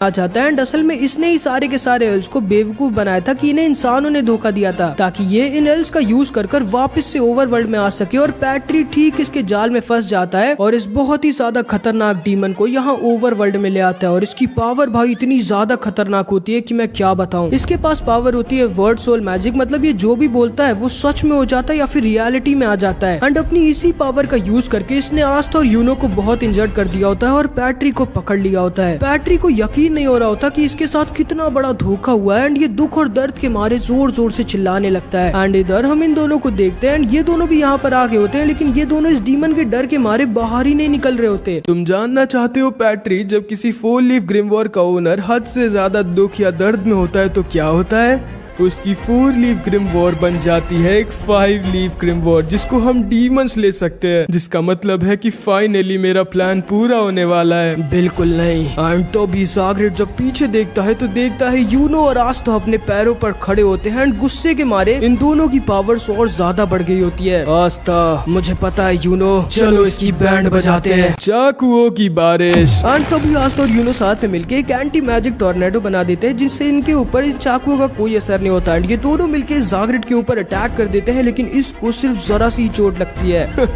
आ जाता है। एंड असल में इसने ही सारे के सारे एल्स को बेवकूफ बनाया था कि इन्हें इंसानों ने धोखा दिया था ताकि ये इन एल्स का यूज कर वापस से ओवरवर्ल्ड में आ सके। और पैट्री ठीक इसके जाल में फंस जाता है और इस बहुत ही ज्यादा खतरनाक डीमन को यहाँ ओवरवर्ल्ड में ले आता है। और इसकी पावर भाई इतनी ज्यादा खतरनाक होती है कि मैं क्या बताऊं। इसके पास पावर होती है वर्ड सोल मैजिक, मतलब ये जो भी बोलता है वो सच में हो जाता है या फिर रियलिटी में आ जाता है। एंड अपनी इसी पावर का यूज करके इसने आस्था और यूनो को बहुत इंजर्ड कर दिया होता है और पैट्री को पकड़ लिया होता है। पैट्री को यकीन नहीं हो रहा होता कि इसके साथ कितना बड़ा धोखा हुआ है। एंड ये दुख और दर्द के मारे जोर जोर से चिल्लाने लगता है। एंड इधर हम इन दोनों को देखते हैं। एंड ये दोनों भी यहाँ पर आ गए होते हैं, लेकिन ये दोनों इस डीमन के डर के मारे बाहर ही नहीं निकल रहे होते। तुम जानना चाहते हो पैट्री, जब किसी 4 लीफ ग्रिमवॉर का ओनर हद से ज्यादा दुख या दर्द में होता है तो क्या होता है? उसकी 4 लीफ ग्रिमवॉर बन जाती है एक 5 लीफ ग्रिमवॉर, जिसको हम डीमंस ले सकते हैं। जिसका मतलब है कि फाइनली मेरा प्लान पूरा होने वाला है। बिल्कुल नहीं। एंड तो भी ज़ाग्रेट जब पीछे देखता है तो देखता है यूनो और आस्था अपने पैरों पर खड़े होते हैं। एंड गुस्से के मारे इन दोनों की पावर्स और ज्यादा बढ़ गई होती है। आस्था, मुझे पता है यूनो, चलो इसकी बैंड बजाते हैं। चाकुओं की बारिश। एंड तो भी आस्था और यूनो साथ में मिलके एक एंटी मैजिक टॉर्नेडो बना देते हैं, जिससे इनके ऊपर इन चाकुओं का कोई असर नहीं होता है। ये दोनों मिलके ज़ाग्रेट के ऊपर अटैक कर देते हैं, लेकिन इसको सिर्फ जरा सी चोट लगती है।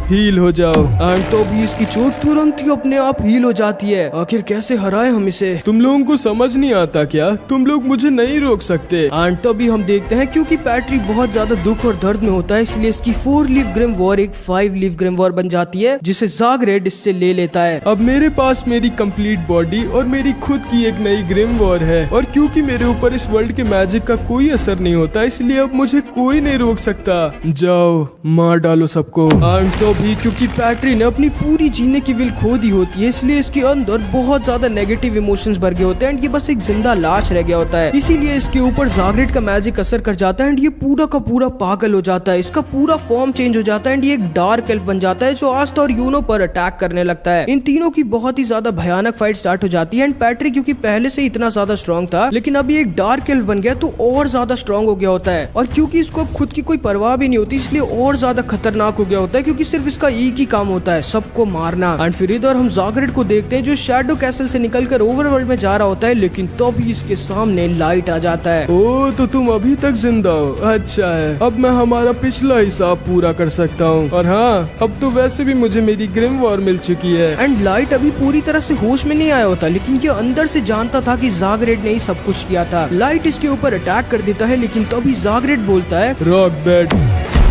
हील हो जाओ। एंड तो भी इसकी चोट तुरंत ही अपने आप हील हो जाती है। आखिर कैसे हराए हम इसे? तुम लोगों को समझ नहीं आता क्या? तुम लोग मुझे नहीं रोक सकते। एंड तो भी हम देखते हैं क्योंकि पैट्री बहुत ज्यादा दुख और दर्द में होता है, इसलिए इसकी 4 लीफ ग्रिमवॉर एक 5 लीफ ग्रिमवॉर बन जाती है, जिसे ज़ाग्रेट इससे ले लेता है। अब मेरे पास मेरी कंप्लीट बॉडी और मेरी खुद की एक नई ग्रिमवॉर है, और क्योंकि मेरे ऊपर इस वर्ल्ड के मैजिक का कोई असर नहीं होता, इसलिए अब मुझे कोई नहीं रोक सकता। जाओ मार डालो सबको। एंड तो भी क्योंकि पैट्री ने अपनी पूरी जीने की विल खो दी होती है, इसलिए इसके अंदर बहुत ज्यादा नेगेटिव इमोशंस भर गए होते हैं। एंड ये बस एक जिंदा लाश रह गया होता है, इसीलिए इसके ऊपर ज़ाग्रेट का मैजिक असर कर जाता है। एंड ये पूरा का पूरा पागल हो जाता है, इसका पूरा फॉर्म चेंज हो जाता है। एंड ये एक डार्क एल्फ बन जाता है जो आस्था और यूनो पर अटैक करने लगता है। इन तीनों की बहुत ही ज्यादा भयानक फाइट स्टार्ट हो जाती है। एंड पैट्री क्योंकि पहले से इतना ज्यादा स्ट्रॉन्ग था, लेकिन अभी एक डार्क एल्फ बन गया तो और ज्यादा स्ट्रॉन्ग हो गया होता है। और क्योंकि इसको अब खुद की कोई परवाह भी नहीं होती, इसलिए और ज्यादा खतरनाक हो गया होता है, क्योंकि सिर्फ इसका एक ही काम होता है, सबको मारना। एंड फिर इधर हम ज़ाग्रेट को देखते हैं जो शैडो कैसल से निकलकर ओवरवर्ल्ड में जा रहा होता है, लेकिन तभी इसके सामने लाइट आ जाता है। ओ, तो तुम अभी तक जिंदा हो? अच्छा है, अब मैं हमारा पिछला हिसाब पूरा कर सकता हूँ। और हाँ, अब तो वैसे भी मुझे मेरी ग्रिमवॉर मिल चुकी है। एंड लाइट अभी पूरी तरह से होश में नहीं आया होता, लेकिन ये अंदर से जानता था कि ज़ाग्रेट ने ही सब कुछ किया था। लाइट इसके ऊपर अटैक कर देता है, लेकिन तभी ज़ाग्रेट बोलता है, रॉक बेड,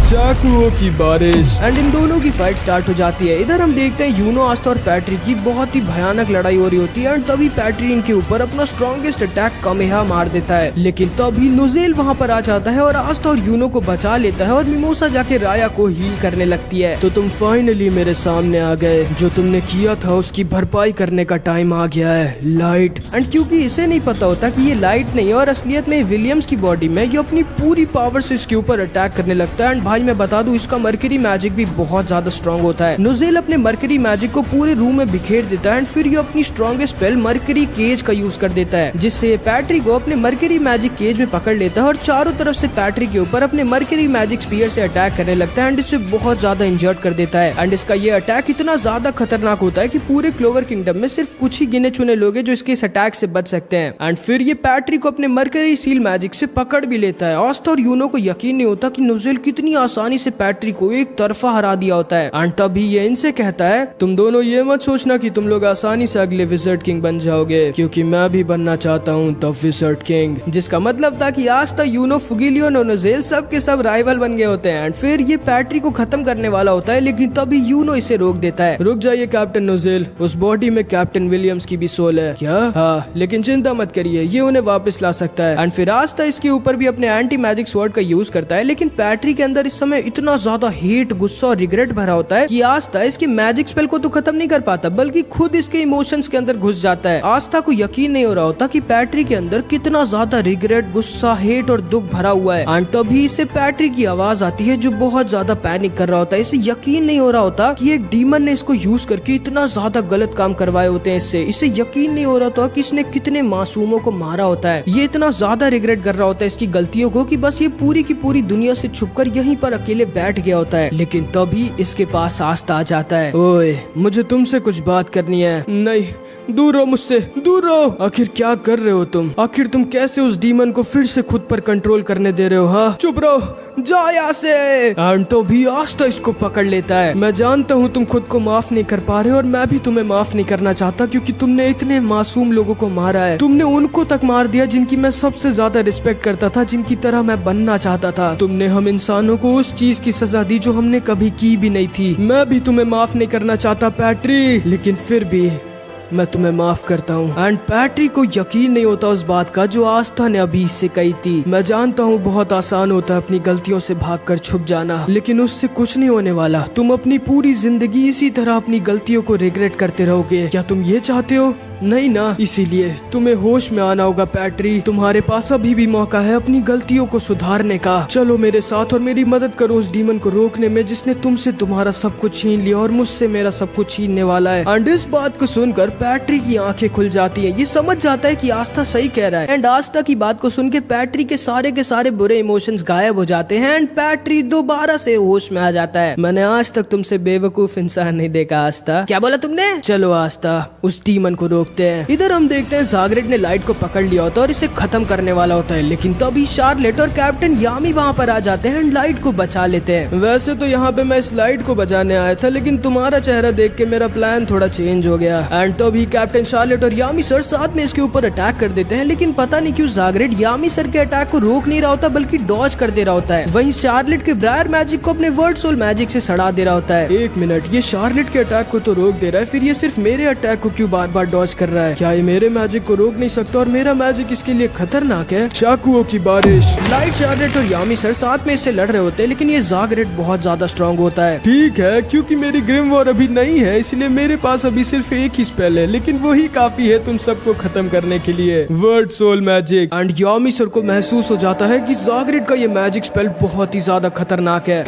चाकुओं की बारिश। एंड इन दोनों की फाइट स्टार्ट हो जाती है। इधर हम देखते हैं यूनो, आस्था और पैट्री की बहुत ही भयानक लड़ाई हो रही होती है। एंड तभी पैट्री इनके ऊपर अपना स्ट्रॉन्गेस्ट अटैक कामेहा मार देता है, लेकिन तभी नुज़ेल वहाँ पर आ जाता है और आस्था और यूनो को बचा लेता है। और मिमोसा जाके राया को हील करने लगती है। तो तुम फाइनली मेरे सामने आ गए, जो तुमने किया था उसकी भरपाई करने का टाइम आ गया है, लाइट। एंड क्योंकि इसे नहीं पता होता कि ये लाइट नहीं है और असलियत में विलियम्स की बॉडी में, ये अपनी पूरी पावर से इसके ऊपर अटैक करने लगता है। एंड भाई मैं बता दूं, इसका मरकरी मैजिक भी बहुत ज्यादा स्ट्रॉन्ग होता है। नुज़ेल अपने मरकरी मैजिक को पूरे रूम में बिखेर देता है। एंड फिर ये अपनी स्ट्रॉन्गेस्ट स्पेल मरकरी केज का यूज कर देता है, जिससे पैट्री को अपने मरकरी मैजिक केज में पकड़ लेता है और चारों तरफ से पैट्री के ऊपर अपने मरकरी मैजिक स्पीयर से अटैक करने लगता है। एंड इसे बहुत ज्यादा इंजर्ड कर देता है। एंड इसका ये अटैक इतना ज्यादा खतरनाक होता है कि पूरे क्लोवर किंगडम में सिर्फ कुछ ही गिने चुने लोग हैं जो इसके इस अटैक से बच सकते हैं। एंड फिर ये पैट्री को अपने मरकरी सील मैजिक से पकड़ भी लेता है। आस्था और यूनो को यकीन नहीं होता कि नुज़ेल कितनी आसानी से पैट्री को एक तरफा हरा दिया होता है। एंड तभी ये इनसे कहता है, तुम दोनों ये मत सोचना कि तुम लोग आसानी से अगले विज़र्ड किंग बन जाओगे, क्योंकि मैं भी बनना चाहता हूँ द विज़र्ड किंग। जिसका मतलब था कि आस्था, यूनो, फुगिलियन और नुज़ेल सब के सब राइवल बन गए होते हैं। एंड फिर ये पैट्री को खत्म करने वाला होता है, लेकिन तभी यूनो इसे रोक देता है। रुक जाइए कैप्टन नुज़ेल, उस बॉडी में कैप्टन विलियम्स की भी सोल है। क्या? हाँ, लेकिन चिंता मत करिए, ये उन्हें वापस ला सकता है। एंड फिर आस्था इसके ऊपर भी अपने एंटी मैजिक स्वॉर्ड का यूज करता है, लेकिन पैट्री के अंदर इस समय इतना ज्यादा हेट, गुस्सा और रिग्रेट भरा होता है कि आस्था इसके मैजिक स्पेल को तो खत्म नहीं कर पाता, बल्कि खुद इसके इमोशंस के अंदर घुस जाता है। आस्था को यकीन नहीं हो रहा होता कि पैट्री के अंदर कितना ज्यादा रिग्रेट, गुस्सा, हेट और दुख भरा हुआ है। एंड तभी इसे पैट्री की आवाज आती है जो बहुत ज्यादा पैनिक कर रहा होता है। इसे यकीन नहीं हो रहा होता कि एक डीमन ने इसको यूज करके इतना ज्यादा गलत काम करवाए होते हैं इससे। इसे यकीन नहीं हो रहा था कि इसने कितने मासूमों को मारा होता है। ये इतना ज्यादा रिग्रेट कर रहा होता है इसकी गलतियों को कि बस ये पूरी की पूरी दुनिया से छुपकर यहीं पर अकेले बैठ गया होता है। लेकिन तभी इसके पास आस्था आ जाता है। ओए, मुझे तुमसे कुछ बात करनी है। नहीं, दूर रहो मुझसे, दूर रहो। आखिर क्या कर रहे हो तुम? आखिर तुम कैसे उस डीमन को फिर से खुद पर कंट्रोल करने दे रहे हो? हाँ, चुप रहो, जा यहाँ से। एंड तो भी आस्था इसको पकड़ लेता है। मैं जानता हूँ तुम खुद को माफ नहीं कर पा रहे और मैं भी तुम्हें माफ नहीं करना चाहता, क्योंकि तुमने इतने मासूम लोगों को मारा है। तुमने उनको तक मार दिया जिनकी मैं सबसे ज्यादा रिस्पेक्ट करता था, जिनकी तरह मैं बनना चाहता था। तुमने हम इंसानों को उस चीज की सजा दी जो हमने कभी की भी नहीं थी। मैं भी तुम्हें माफ नहीं करना चाहता पैट्री, लेकिन फिर भी मैं तुम्हें माफ करता हूँ। एंड पैट्री को यकीन नहीं होता उस बात का जो आस्था ने अभी इससे कही थी। मैं जानता हूँ बहुत आसान होता है अपनी गलतियों से भागकर छुप जाना, लेकिन उससे कुछ नहीं होने वाला। तुम अपनी पूरी जिंदगी इसी तरह अपनी गलतियों को रिग्रेट करते रहोगे। क्या तुम ये चाहते हो? नहीं ना। इसीलिए तुम्हें होश में आना होगा पैट्री। तुम्हारे पास अभी भी मौका है अपनी गलतियों को सुधारने का। चलो मेरे साथ और मेरी मदद करो उस डीमन को रोकने में जिसने तुमसे तुम्हारा सब कुछ छीन लिया और मुझसे मेरा सब कुछ छीनने वाला है। एंड इस बात को सुनकर पैट्री की आंखें खुल जाती हैं। ये समझ जाता है कि आस्था सही कह रहा है। एंड आस्था की बात को सुन के पैट्री के सारे बुरे इमोशंस गायब हो जाते हैं। एंड पैट्री दोबारा से होश में आ जाता है। मैंने आज तक तुमसे बेवकूफ इंसान नहीं देखा आस्था। क्या बोला तुमने? चलो आस्था, उस डीमन को रोकते हैं। इधर हम देखते हैं ज़ाग्रेड ने लाइट को पकड़ लिया होता है और इसे खत्म करने वाला होता है, लेकिन तभी शार्लेट और कैप्टन यामी वहाँ पर आ जाते हैं एंड लाइट को बचा लेते हैं। वैसे तो यहाँ पे मैं इस लाइट को बचाने आया था, लेकिन तुम्हारा चेहरा देख के मेरा प्लान थोड़ा चेंज हो गया। एंड तभी कैप्टन शार्लेट और यामी सर साथ में इसके ऊपर अटैक कर देते हैं, लेकिन पता नहीं क्यों ज़ाग्रेड यामी सर के अटैक को रोक नहीं रहा होता बल्कि डॉज कर दे रहा होता है। वहीं शार्लेट के ब्रायर मैजिक को अपने वर्ड सोल मैजिक से सड़ा दे रहा होता है। एक मिनट, ये शार्लेट के अटैक को तो रोक दे रहा है, फिर ये सिर्फ मेरे अटैक को क्यों बार बार डॉज कर रहा है? क्या ये मेरे मैजिक को रोक नहीं सकता और मेरा मैजिक इसके लिए खतरनाक है? चाकुओं की बारिश। लाइट, शार्लेट और यामी सर साथ में इससे लड़ रहे होते हैं, लेकिन ये ज़ाग्रेड बहुत ज्यादा स्ट्रांग होता है। ठीक है, क्योंकि मेरी ग्रिम वॉर अभी नहीं है इसलिए मेरे पास अभी सिर्फ एक ही स्पेल है, लेकिन वही काफी है तुम सबको खत्म करने के लिए, word soul magic. And yam sir को महसूस हो जाता है कि ज़ाग्रेड का ये मैजिक स्पेल बहुत ही ज्यादा खतरनाक है।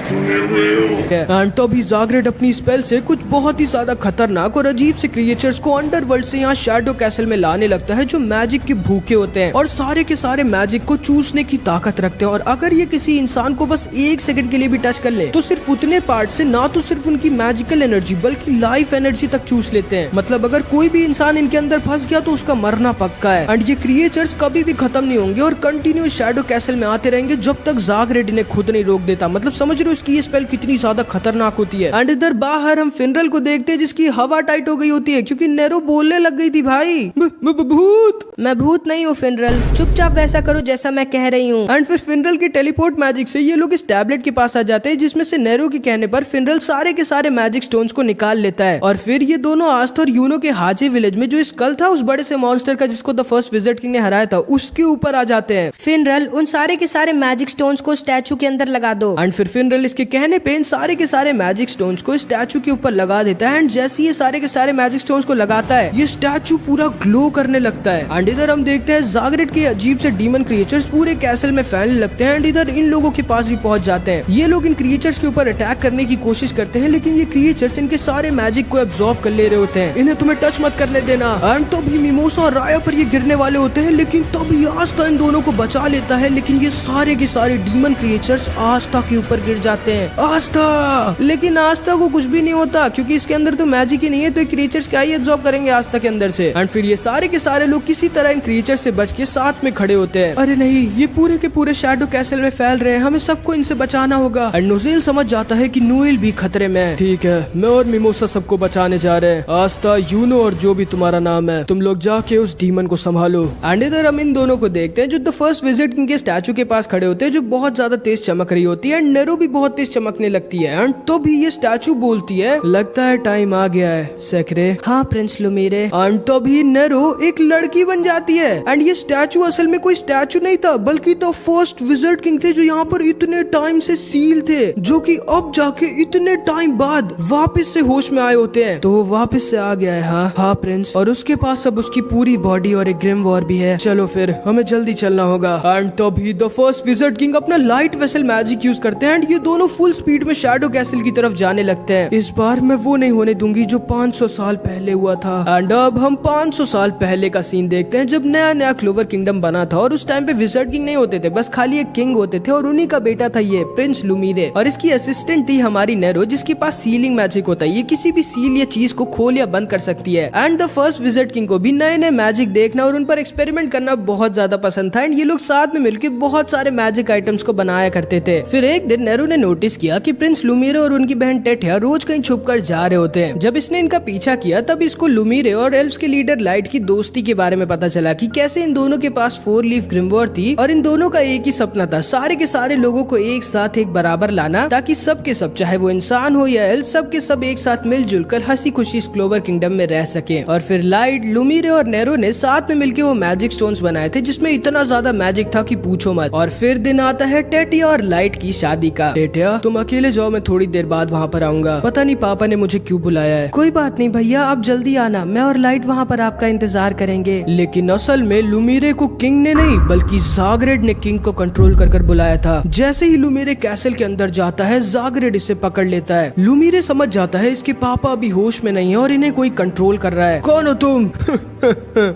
एंड तभी ज़ाग्रेड अपनी स्पेल से कुछ बहुत ही ज्यादा खतरनाक और अजीब से क्रिएचर्स को अंडरवर्ल्ड से यहाँ शैडो कैसल में लाने लगता है, जो मैजिक के भूखे होते हैं और सारे के सारे मैजिक को चूसने की ताकत रखते हैं। और अगर ये किसी इंसान को बस एक सेकंड के लिए भी टच कर ले तो सिर्फ उतने पार्ट से ना तो सिर्फ उनकी मैजिकल एनर्जी बल्कि लाइफ एनर्जी तक चूस लेते हैं। मतलब अगर कोई भी इंसान इनके अंदर फंस गया तो उसका मरना पक्का है। एंड ये क्रिएचर्स कभी भी खत्म नहीं होंगे और कंटिन्यू शैडो कैसल में आते रहेंगे जब तक ज़ाग्रेड इन्हें खुद नहीं रोक देता। मतलब समझ रहे हो इसकी ये स्पेल कितनी ज्यादा खतरनाक होती है। एंड इधर बाहर हम फिनरल को देखते हैं जिसकी हवा टाइट हो गई होती है क्योंकि नेरो बोलने लग गई थी, भाई भूत। मैं भूत नहीं हूँ फिनरल, चुपचाप वैसा करो जैसा मैं कह रही हूँ। एंड फिर फिनरल की टेलीपोर्ट मैजिक से ये लोग इस टैबलेट के पास आ जाते हैं जिसमें से नेरो के कहने पर फिनरल सारे के सारे मैजिक स्टोन्स को निकाल लेता है। और फिर ये दोनों आस्था और यूनो के हाजे विलेज में जो स्कल था उस बड़े से मॉन्स्टर का जिसको द फर्स्ट विजिट किंग ने हराया था उसके ऊपर आ जाते हैं। फिनरल, उन सारे के सारे मैजिक स्टोन्स को स्टैचू के अंदर लगा दो। एंड फिर फिनरल इसके कहने पे इन सारे के सारे मैजिक स्टोन्स को स्टैचू के ऊपर लगा देता है। एंड जैसे ये सारे के सारे मैजिक स्टोन्स को लगाता है ये स्टैचू पूरा ग्लो करने लगता है। एंड इधर हम देखते हैं ज़ाग्रेड के अजीब से डीमन क्रिएचर्स पूरे कैसल में फैलने लगते हैं। एंड इधर इन लोगों के पास भी पहुंच जाते हैं। ये लोग इन क्रिएचर्स के ऊपर अटैक करने की कोशिश करते हैं, लेकिन ये क्रिएचर्स इनके सारे मैजिक को एब्जॉर्ब कर ले रहे होते हैं। इन्हें तुम्हें टच मत करने देना। एंड तभी मिमोसा और राया पर ये गिरने वाले होते हैं, लेकिन तभी आस्था इन दोनों को बचा लेता है। लेकिन ये सारे के सारे डीमन क्रिएचर्स आस्था के ऊपर गिर जाते हैं। आस्था, लेकिन आस्था को कुछ भी नहीं होता क्योंकि इसके अंदर तो मैजिक ही नहीं है, तो ये क्रिएचर्स क्या ही एब्जॉर्ब करेंगे आस्था के अंदर से। एंड फिर ये सारे के सारे लोग किसी तरह इन क्रिएचर से बच के साथ में खड़े होते हैं। अरे नहीं, ये पूरे के पूरे शैडो कैसल में फैल रहे हैं, हमें सबको इनसे बचाना होगा। एंड नोजेल समझ जाता है कि नोएल भी खतरे में है। ठीक है, मैं और मिमोसा सबको बचाने जा रहे हैं। आस्था, यूनो और जो भी तुम्हारा नाम है, तुम लोग जाके उस डीमन को संभालो। एंड इधर हम इन दोनों को देखते हैं जो द फर्स्ट विजिट किंग के स्टैचू के पास खड़े होते हैं जो बहुत ज्यादा तेज चमक रही होती है। एंड नेरो भी बहुत तेज चमकने लगती है। एंड तो भी ये स्टैचू बोलती है, लगता है टाइम आ गया है सेक्रे। हाँ प्रिंस लुमिरे। एंड तभी नेरो एक लड़की बन जाती है। एंड ये स्टैचू असल में कोई स्टैचू नहीं था बल्कि तो फर्स्ट विजिट किंग थे जो यहाँ पर इतने टाइम से सील थे, जो कि अब जाके इतने टाइम बाद वापस से होश में आए होते हैं। तो वो वापस से आ गया है। हाँ प्रिंस, और उसके पास अब उसकी पूरी बॉडी और एक ग्रिम वॉर भी है। चलो फिर हमें जल्दी चलना होगा। एंड तभी द फर्स्ट विजिट किंग अपना लाइट वेसल मैजिक यूज करते हैं। एंड ये दोनों फुल स्पीड में शैडो कैसल की तरफ जाने लगते हैं। इस बार मैं वो नहीं होने दूंगी जो 500 साल पहले हुआ था। एंड अब हम 500 साल पहले का सीन देखते हैं, जब नया नया क्लोवर किंगडम बना था और उस टाइम पे विज़र्ड किंग नहीं होते थे, बस खाली एक किंग होते थे और उन्हीं का बेटा था ये प्रिंस लुमिरे और इसकी असिस्टेंट थी हमारी नेरो, जिसके पास सीलिंग मैजिक होता है। ये किसी भी सील या चीज को खोल या बंद कर सकती है। And the first wizard king को भी नए नए मैजिक देखना और उन पर एक्सपेरिमेंट करना बहुत ज्यादा पसंद था एंड ये लोग साथ में मिलकर बहुत सारे मैजिक आइटम्स को बनाया करते थे। फिर एक दिन नेरो ने नोटिस किया कि प्रिंस लुमिरे और उनकी बहन टेटिया रोज कहीं छुपकर जा रहे होते हैं। जब इसने इनका पीछा किया तब इसको लुमिरे और एल्व्स के लीडर लाइट की दोस्ती के बारे में पता चला कि कैसे इन दोनों के पास 4 लीफ ग्रिमवॉर थी और इन दोनों का एक ही सपना था, सारे के सारे लोगों को एक साथ एक बराबर लाना, ताकि सब के सब, चाहे वो इंसान हो या एल्व, सब के सब एक साथ मिलजुल कर हंसी खुशी इस क्लोवर किंगडम में रह सके। और फिर लाइट, लुमिरे और नेरो ने साथ में मिलकर वो मैजिक स्टोन्स बनाए थे जिसमें इतना ज्यादा मैजिक था कि पूछो मत। और फिर दिन आता है टेटिया और लाइट की शादी का। टेटिया, तुम अकेले जाओ, मैं थोड़ी देर बाद वहाँ पर आऊंगा। पता नहीं पापा ने मुझे क्यों बुलाया है। कोई बात नहीं भैया, आप जल्दी आना, मैं और लाइट वहाँ पर आपका इंतजार करेंगे। लेकिन असल में लुमिरे को किंग ने नहीं बल्कि ज़ाग्रेड ने किंग को कंट्रोल कर बुलाया था। जैसे ही लुमिरे कैसल के अंदर जाता है, ज़ाग्रेड इसे पकड़ लेता है। लुमिरे समझ जाता है इसके पापा अभी होश में नहीं है और इन्हें कोई कंट्रोल कर रहा है। कौन हो तुम?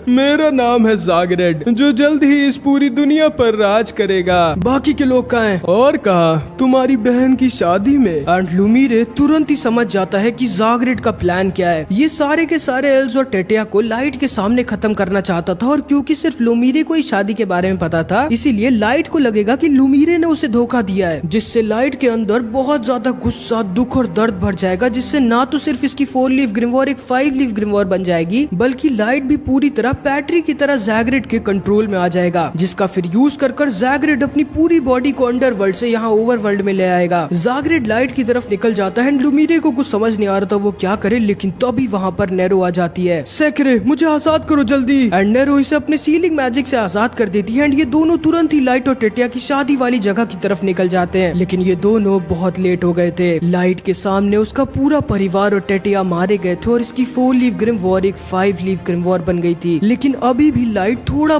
मेरा नाम है ज़ाग्रेड, जो जल्द ही इस पूरी दुनिया पर राज करेगा। बाकी के लोग कहाँ हैं? और कहा, तुम्हारी बहन की शादी में। एंड लुमिरे तुरंत ही समझ जाता है कि ज़ाग्रेड का प्लान क्या है। ये सारे के सारे एल्व्स और टेटिया को लाइट के सामने खत्म करना चाहता था और क्योंकि सिर्फ लुमिरे को ही शादी के बारे में पता था, इसीलिए लाइट को लगेगा कि लुमिरे ने उसे धोखा दिया है, जिससे लाइट के अंदर बहुत ज्यादा गुस्सा, दुख और दर्द भर जाएगा, जिससे ना तो सिर्फ इसकी 4 लीफ ग्रिमवॉर एक 5 लीफ ग्रिमवॉर बन जाएगी, बल्कि लाइट भी पूरी तरह पैट्रिक की तरह ज़ाग्रेड के कंट्रोल में आ जाएगा, जिसका फिर यूज कर ज़ाग्रेड अपनी पूरी बॉडी को अंडरवर्ल्ड से यहाँ ओवरवर्ल्ड में ले आएगा। ज़ाग्रेड लाइट की तरफ निकल जाता है। लुमिरे को कुछ समझ नहीं आ रहा था वो क्या करे, लेकिन तभी वहाँ पर नेरो आ जाती है। सेक्रे, मुझे आजाद करो जल्दी। एंड नेरो इसे अपने सीलिंग मैजिक से आजाद कर देती है एंड ये दोनों तुरंत ही लाइट और टेटिया की शादी वाली जगह की तरफ निकल जाते हैं। लेकिन ये दोनों बहुत लेट हो गए थे। लाइट के सामने उसका पूरा परिवार और टेटिया मारे गए थे और इसकी 4 लीफ ग्रिमवॉर एक 5 लीफ ग्रिमवॉर बन गई थी। लेकिन अभी भी लाइट थोड़ा